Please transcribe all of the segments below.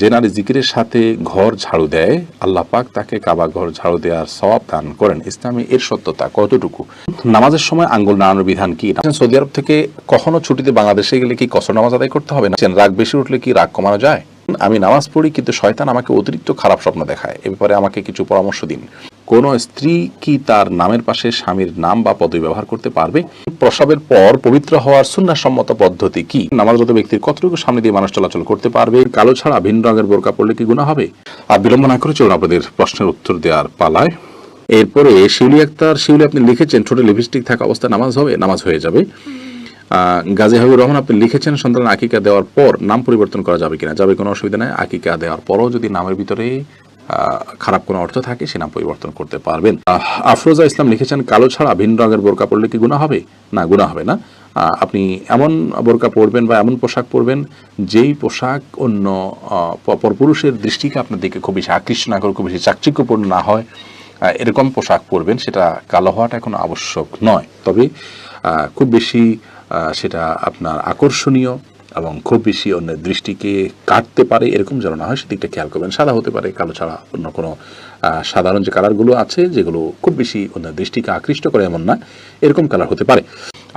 যে নারী জিকিরের সাথে ঘর ঝাড়ু দেয় আল্লাহ পাক তাকে কাবা ঘর ঝাড়ু দেওয়ার সওয়াব দান করেন। ইসলামে এর সত্যতা কতটুকু? নামাজের সময় আঙ্গুল নাড়ানোর বিধান কি? সৌদি আরব থেকে কখনো ছুটিতে বাংলাদেশে গেলে কি কসর নামাজ আদায় করতে হবে না? রাগ বেশি উঠলে কি রাগ কমানো যায়? আমি নামাজ পড়ি কিন্তু শয়তান আমাকে অতিরিক্ত খারাপ স্বপ্ন দেখায়, এ ব্যাপারে আমাকে কিছু পরামর্শ দিন। কোন স্ত্রী কি তার নামের পাশে স্বামীর নাম বা পদবি ব্যবহার করতে পারবে? প্রসবের পর পবিত্র হওয়ার সুন্নাহসম্মত পদ্ধতি কি? নামাজরত ব্যক্তির কতটুকু সামনে দিয়ে মানুষ চলাচল করতে পারবে? কালো ছাড়া ভিন্ন রঙের বোরকা পড়লে কি গুনাহ হবে? আর বিলম্ব না করে চলুন আপনাদের প্রশ্নের উত্তর দেওয়ার পালায়। এরপরে শিউলি আক্তার, শিউলি আপনি লিখেছেন ছোট লিপস্টিক থাকা অবস্থায় নামাজ হবে? নামাজ হয়ে যাবে। গাজী হাবিবুর রহমান আপনি লিখেছেন সন্তান আকিকা দেওয়ার পর নাম পরিবর্তন করা যাবে কিনা? যাবে, কোনো অসুবিধা নাই। আকিকা দেওয়ার পরও যদি নামের ভিতরে খারাপ কোনো অর্থ থাকে সে নাম পরিবর্তন করতে পারবেন। আফরোজা ইসলাম লিখেছেন কালো ছাড়া ভিন্ন রঙের বোরকা পরলে কি গুনাহ হবে? না, গুনাহ হবে না। আপনি এমন বোরকা পরবেন বা এমন পোশাক পরবেন যেই পোশাক অন্য পরপুরুষের দৃষ্টিকে আপনার দিকে খুব বেশি আকৃষ্ট না করে, খুব বেশি চাকচিক্যপূর্ণ না হয়, এরকম পোশাক পরবেন। সেটা কালো হওয়াটা এখন আবশ্যক নয়, তবে খুব বেশি সেটা আপনার আকর্ষণীয় এবং খুব বেশি অন্যের দৃষ্টিকে কাটতে পারে এরকম যেন না হয়, সেদিকটা খেয়াল করবেন। সাদা হতে পারে, কালো ছাড়া অন্য কোনো সাধারণ যে কালারগুলো আছে যেগুলো খুব বেশি অন্যের দৃষ্টিকে আকৃষ্ট করে এমন না, এরকম কালার হতে পারে।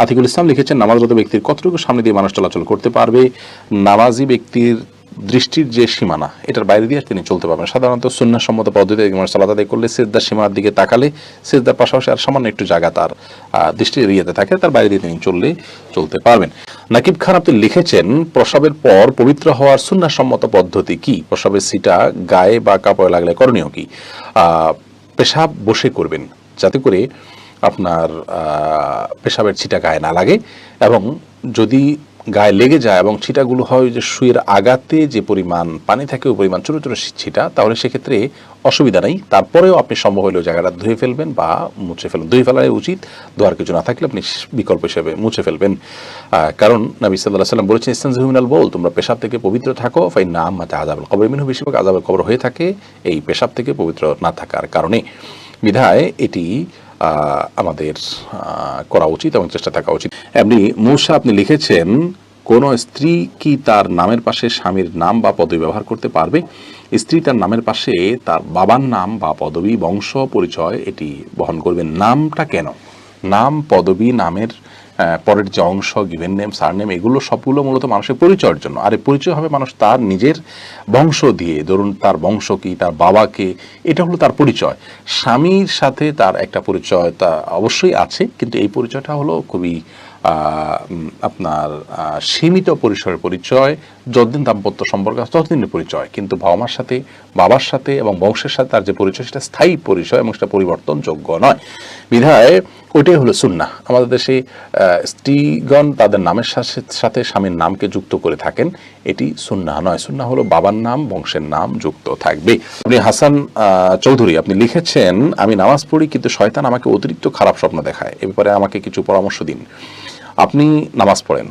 আতিকুল ইসলাম লিখেছেন নামাজরত ব্যক্তির কতটুকু সামনে দিয়ে মানুষ চলাচল করতে পারবে? নামাজি ব্যক্তির দৃষ্টির যে সীমানা এটার বাইরে দিয়ে তিনি চলতে পারবেন। সাধারণত সুন্নাহসম্মত পদ্ধতিতে সালাত আদায় করলে সিজদার সীমানার দিকে তাকালে সিজদার পাশাপাশি আর সামান্য একটু জায়গা তার দৃষ্টির এরিয়াতে থাকে, তার বাইরে দিয়ে তিনি চলতে পারবেন। নাকিব খান আপনি লিখেছেন প্রসবের পর পবিত্র হওয়ার সুন্নাহসম্মত পদ্ধতি কি? প্রসবের সিটা গায়ে বা কাপড়ে লাগলে করণীয় কি? পেশাব বসে করবেন যাতে করে আপনার পেশাবের ছিটা গায়ে না লাগে, এবং যদি গায়ে লেগে যায় এবং ছিটাগুলো হয় যে শুয়ের আগাতে যে পরিমাণ পানি থাকে ওই পরিমাণ ছোটো ছোটো ছিটা, তাহলে সেক্ষেত্রে অসুবিধা নেই। তারপরেও আপনি সম্ভব হলেও জায়গাটা ধুয়ে ফেলবেন বা মুছে ফেলবেন। ধুয়ে ফেলাই উচিত, ধোয়ার কিছু না থাকলে আপনি বিকল্প হিসেবে মুছে ফেলবেন। কারণ নবী সাল্লাল্লাহু আলাইহি ওয়াসাল্লাম বলেছেন ইস্তানজিহু মিনাল বাউল, তোমরা পেশাব থেকে পবিত্র থাকো, ফাইন্না আম্মাতা আযাবুল কবর মিনহু, বেশিরভাগ আযাবুল কবর হয়ে থাকে এই পেশাব থেকে পবিত্র না থাকার কারণে। বিধায় এটি আমাদের করা উচিত এবং চেষ্টা থাকা উচিত। এমনি মূসা আপনি লিখেছেন কোন স্ত্রী কি তার নামের পাশে স্বামীর নাম বা পদবি ব্যবহার করতে পারবে? স্ত্রী তার নামের পাশে তার বাবার নাম বা পদবি, বংশ পরিচয় এটি বহন করবেন। নামটা কেন? নাম, পদবি, নামের পরের যে অংশ, গিভেন নেম, সারনেম, এগুলো সবগুলো মূলত মানুষের পরিচয়ের জন্য। আর এই পরিচয় হবে মানুষ তার নিজের বংশ দিয়ে। ধরুন তার বংশ কি, তার বাবাকে, এটা হলো তার পরিচয়। স্বামীর সাথে তার একটা পরিচয় তা অবশ্যই আছে, কিন্তু এই পরিচয়টা হলো খুবই আপনার সীমিত পরিসরের পরিচয়। যতদিন দাম্পত্য সম্পর্ক আছে ততদিনের পরিচয়, কিন্তু বাবার সাথে এবং বংশের সাথে তার যে পরিচয় সেটা স্থায়ী পরিচয় এবং সেটা পরিবর্তনযোগ্য নয়। বিধায় ওইটাই হলো সুন্নাহ। আমাদের দেশে স্ত্রীগণ তাদের নামের সাথে স্বামীর নামকে যুক্ত করে থাকেন, এটি সুন্নাহ নয়। সুন্নাহ হলো বাবার নাম, বংশের নাম যুক্ত থাকবে। আপনি হাসান চৌধুরী আপনি লিখেছেন আমি নামাজ পড়ি কিন্তু শয়তান আমাকে অতিরিক্ত খারাপ স্বপ্ন দেখায়, এ ব্যাপারে আমাকে কিছু পরামর্শ দিন। আপনি নামাজ পড়েন,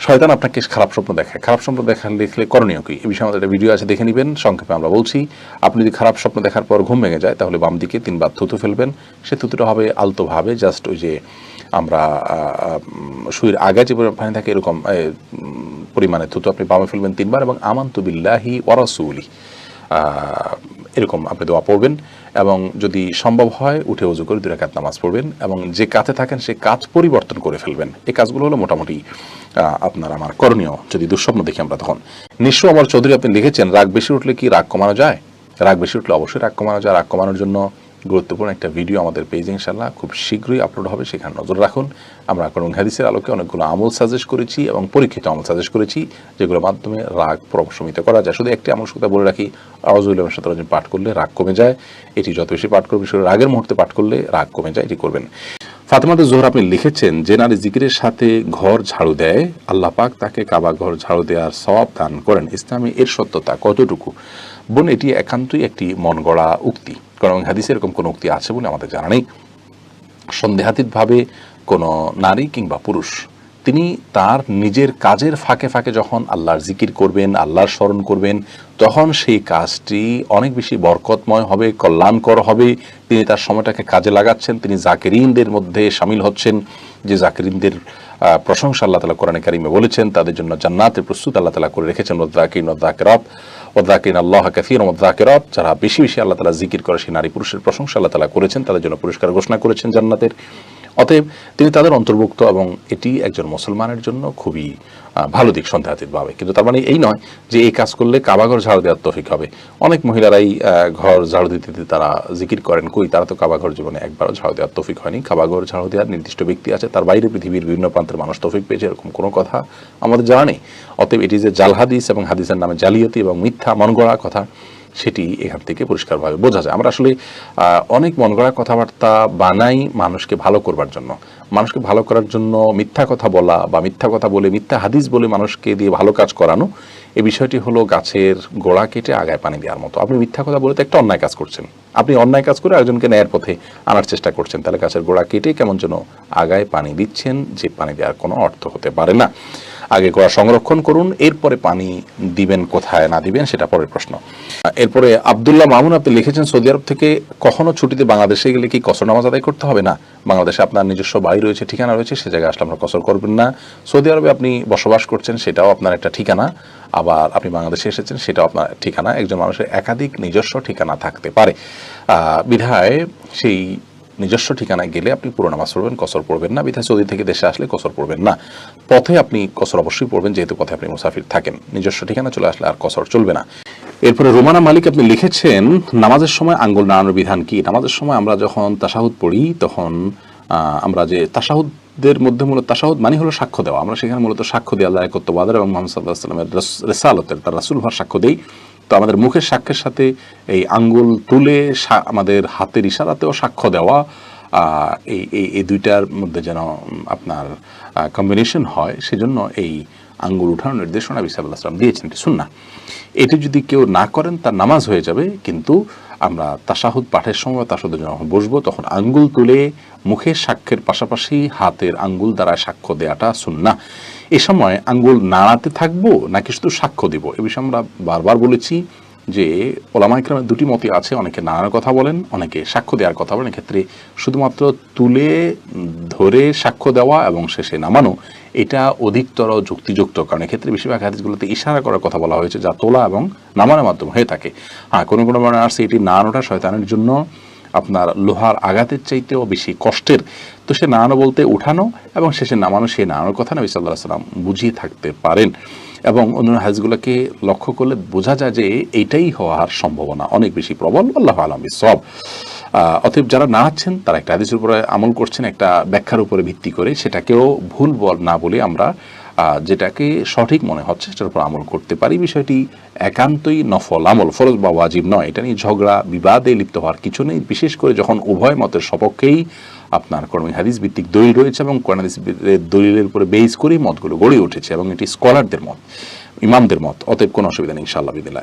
শয়তান আপনাকে খারাপ স্বপ্ন দেখায়, খারাপ স্বপ্ন দেখলে করণীয় কি? এই বিষয়ে আমাদের একটা ভিডিও আছে, দেখে নেবেন। সংক্ষেপে আমরা বলছি, আপনি যদি খারাপ স্বপ্ন দেখার পর ঘুম ভেঙে যায় তাহলে বাম দিকে 3 বার থুতু ফেলবেন। সে থুতুটা হবে আলতোভাবে, জাস্ট ওই যে আমরা শুয়ের আগে যে পানি থাকে এরকম পরিমাণে থুতু আপনি বামে ফেলবেন 3 বার, এবং আমানতু বিল্লাহি ওয়া রাসূলি এরকম আপনি দোয়া পড়বেন। এবং যদি সম্ভব হয় উঠে ওযু করে 2 রাকাত নামাজ পড়বেন, এবং যে কাজে থাকেন সেই কাজ পরিবর্তন করে ফেলবেন। এই কাজগুলো হলো মোটামুটি আপনার আমার করণীয় যদি দুঃস্বপ্ন দেখি আমরা তখন। নিঃস্ব আমার চৌধুরী আপনি লিখেছেন রাগ বেশি উঠলে কি রাগ কমানো যায়? রাগ বেশি উঠলে অবশ্যই রাগ কমানো যায়। রাগ কমানোর জন্য গুরুত্বপূর্ণ একটা ভিডিও আমাদের পেজে ইনশাআল্লাহ খুব শীঘ্রই আপলোড হবে, সেখানে নজর রাখুন। আমরা কোরআন হাদিসের আলোকে অনেকগুলো আমল সাজেস্ট করেছি এবং পরীক্ষিত আমল সাজেস্ট করেছি, যেগুলোর মাধ্যমে রাগ প্রশমিত করা যায়। শুধু একটি আমল কথা বলে রাখি, আউযু বিল্লাহি মিনাশ শাইতানির রাজিম পাঠ করলে রাগ কমে যায়। এটি যত বেশি পাঠ করবে, বিশেষ রাগের মুহূর্তে পাঠ করলে রাগ কমে যায়, এটি করবেন। ফাতেমাতুজ জোহরা আপনি লিখেছেন যে নারী জিকিরের সাথে ঘর ঝাড়ু দেয় আল্লাহ পাক তাকে কাবা ঘর ঝাড়ু দেওয়ার সওয়াব দান করেন। ইসলামে এর সত্যতা কতটুকু? বোন, এটি একান্তই একটি মন গড়া উক্তি, কারণ হাদিসে এরকম কোনো উক্তি আছে বলে আমাদের জানা নেই। সন্দেহাতীতভাবে কোনো নারী কিংবা পুরুষ তিনি তার নিজের কাজের ফাঁকে ফাঁকে যখন আল্লাহর জিকির করবেন, আল্লাহর স্মরণ করবেন, তখন সেই কাজটি অনেক বেশি বরকতময় হবে, কল্যাণকর হবে। তিনি তার সময়টাকে কাজে লাগাচ্ছেন, তিনি জাকিরিনদের মধ্যে শামিল হচ্ছেন, যে জাকিরিনদের প্রশংসা আল্লাহ তাআলা কোরআনে কারিমে বলেছেন, তাদের জন্য জান্নাতের প্রস্তুত আল্লাহ তাআলা করে রেখেছেন। ওয়াযাকিরিন ওয়াযাকিরাত ওয়াযাকিরিন আল্লাহ কাসীরান ওয়াযাকিরাত, যারা বেশি বেশি আল্লাহ তাআলা জিকির করে সেই নারী পুরুষের প্রশংসা আল্লাহ তাআলা করেছেন, তাদের জন্য পুরস্কার ঘোষণা করেছেন জান্নাতের। অতএব তিনি তাদের অন্তর্ভুক্ত এবং এটি একজন মুসলমানের জন্য খুবই ভালো দিক সন্দেহাতীতভাবে। কিন্তু তার মানে এই নয় যে এই কাজ করলে কাবাঘর ঝাড়ু দেওয়ার তৌফিক হবে। অনেক মহিলারাই ঘর ঝাড়ু দিতে দিতে তারা জিকির করেন, কই তারা তো কাবাঘর জীবনে একবারও ঝাড়ু দেওয়ার তৌফিক হয়নি। কাবাঘর ঝাড়ু দেওয়ার নির্দিষ্ট ব্যক্তি আছে, তার বাইরে পৃথিবীর বিভিন্ন প্রান্তের মানুষ তৌফিক পেয়েছে এরকম কোনো কথা আমাদের জানা নেই। অতএব এটি যে জাল হাদিস এবং হাদিসের নামে জালিয়াতি এবং মিথ্যা মন গড়া কথা, সেটি এখান থেকে পরিষ্কারভাবে বোঝা যায়। আমরা আসলে অনেক মন গড়া কথাবার্তা বানাই মানুষকে ভালো করবার জন্য। মানুষকে ভালো করার জন্য মিথ্যা কথা বলা বা মিথ্যা কথা বলে মিথ্যা হাদিস বলে মানুষকে দিয়ে ভালো কাজ করানো, এই বিষয়টি হলো গাছের গোড়া কেটে আগায় পানি দেওয়ার মতো। আপনি মিথ্যা কথা বলে তো একটা অন্যায় কাজ করছেন, আপনি অন্যায় কাজ করে একজনকে ন্যায়ের পথে আনার চেষ্টা করছেন, তাহলে গাছের গোড়া কেটে কেমন যেন আগায় পানি দিচ্ছেন, যে পানি দেওয়ার কোনো অর্থ হতে পারে না। আগে গোড়া সংরক্ষণ করুন, এরপরে পানি দিবেন কোথায় না দিবেন সেটা পরের প্রশ্ন। এরপরে আব্দুল্লাহ মামুন আপনি লিখেছেন, সৌদি আরব থেকে কখনো ছুটিতে বাংলাদেশে গেলে কি কসর নামাজ আদায় করতে হবে? না, বাংলাদেশে আপনার নিজস্ব বাড়ি রয়েছে, ঠিকানা রয়েছে, সে জায়গায় আসলে আপনার কসর করবেন না। সৌদি আরবে আপনি বসবাস করছেন, সেটাও আপনার একটা ঠিকানা, আবার আপনি বাংলাদেশে এসেছেন সেটাও আপনার ঠিকানা। একজন মানুষের একাধিক নিজস্ব ঠিকানা থাকতে পারে, বিধায় সেই নিজস্ব ঠিকানায় গেলে আপনি পুরো নামাজ পড়বেন, কসর পড়বেন না। বিধায় সৌদি থেকে দেশে আসলে কসর পড়বেন না। পথে আপনি কসর অবশ্যই পড়বেন, যেহেতু পথে আপনি মুসাফির থাকেন। নিজস্ব ঠিকানা চলে আসলে আর কসর চলবে না। এরপরে রোমানা মালিক আপনি লিখেছেন, নামাজের সময় আঙ্গুল নাড়ানোর বিধান কি? নামাজের সময় আমরা যখন তাশাহুদ পড়ি তখন আমরা যে তাশাহুদের মধ্যে মূলত তাশাহুদ মানে হলো সাক্ষ্য দেওয়া, আমরা সেখানে মূলত সাক্ষ্য দিই আল্লাহর একত্ববাদের এবং মুহাম্মদ সাল্লাল্লাহু আলাইহি ওয়াসাল্লামের রিসালাতের, তার রাসূল হওয়ার সাক্ষ্য দেই। তো আমাদের মুখের সাক্ষ্যের সাথে এই আঙ্গুল তুলে আমাদের হাতের ইশারাতেও সাক্ষ্য দেওয়া, এই দুইটার মধ্যে যেন আপনার কম্বিনেশন হয়, সেজন্য এই আঙ্গুল উঠানোর নির্দেশনা নবী সাল্লাল্লাহু আলাইহি ওয়াসাল্লাম দিয়েছেন। এটি সুন্নাহ। এটি যদি কেউ না করেন তার নামাজ হয়ে যাবে, কিন্তু আমরা তাশাহুদ পাঠের সময় তাশাহুদে যখন বসবো তখন আঙ্গুল তুলে মুখের সাক্ষ্যের পাশাপাশি হাতের আঙ্গুল দ্বারা সাক্ষ্য দেওয়াটা সুন্নাহ। এ সময় আঙ্গুল নাড়াতে থাকবো নাকি শুধু সাক্ষ্য দিব, এ বিষয়ে আমরা বারবার বলেছি যে ওলামায়ে কেরামের দুটি মতই আছে। অনেকে নাড়ানোর কথা বলেন, অনেকে সাক্ষ্য দেওয়ার কথা বলেন। এক্ষেত্রে শুধুমাত্র তুলে ধরে সাক্ষ্য দেওয়া এবং শেষে নামানো এটা অধিকতর যুক্তিযুক্ত, কারণ এক্ষেত্রে বেশিরভাগ হাদিসগুলোতে ইশারা করার কথা বলা হয়েছে, যা তোলা এবং নামানোর মাধ্যমে হয়ে থাকে। হ্যাঁ, কোনো কোনো মানে আসছে এটি নাড়ানোটা শয়তানের জন্য আপনার লোহার আঘাতের চাইতেও বেশি কষ্টের। তো সে নাড়ানো বলতে উঠানো এবং শেষে নামানো, সেই নাড়ানোর কথা নবী সাল্লাল্লাহু আলাইহি ওয়াসাল্লাম বুঝিয়ে থাকতে পারেন। এবং অন্যান্য হাদিসগুলোকে লক্ষ্য করলে বোঝা যায় যে এইটাই হওয়ার সম্ভাবনা অনেক বেশি প্রবল। আল্লাহু আ'লাম বিসওয়াব। অতএব যারা নাড়াচ্ছেন তারা একটা হাদিসের উপরে আমল করছেন, একটা ব্যাখ্যার উপরে ভিত্তি করে, সেটাকেও ভুল না বলে আমরা যেটাকে সঠিক মনে হচ্ছে সেটার উপর আমল করতে পারি। বিষয়টি একান্তই নফল আমল, ফরজ বা ওয়াজিব নয়। এটা নিয়ে ঝগড়া বিবাদে লিপ্ত হওয়ার কিছু নেই, বিশেষ করে যখন উভয় মতের সপক্ষেই আপনার কোরআন হাদিস ভিত্তিক দলিল রয়েছে এবং কোরআন হাদিস দলিলের উপরে বেস করেই মতগুলো গড়ে উঠেছে এবং এটি স্কলারদের মত, ইমামদের মত। অতএব কোনো অসুবিধা নেই ইনশাআল্লাহ বিদিল্লাহ।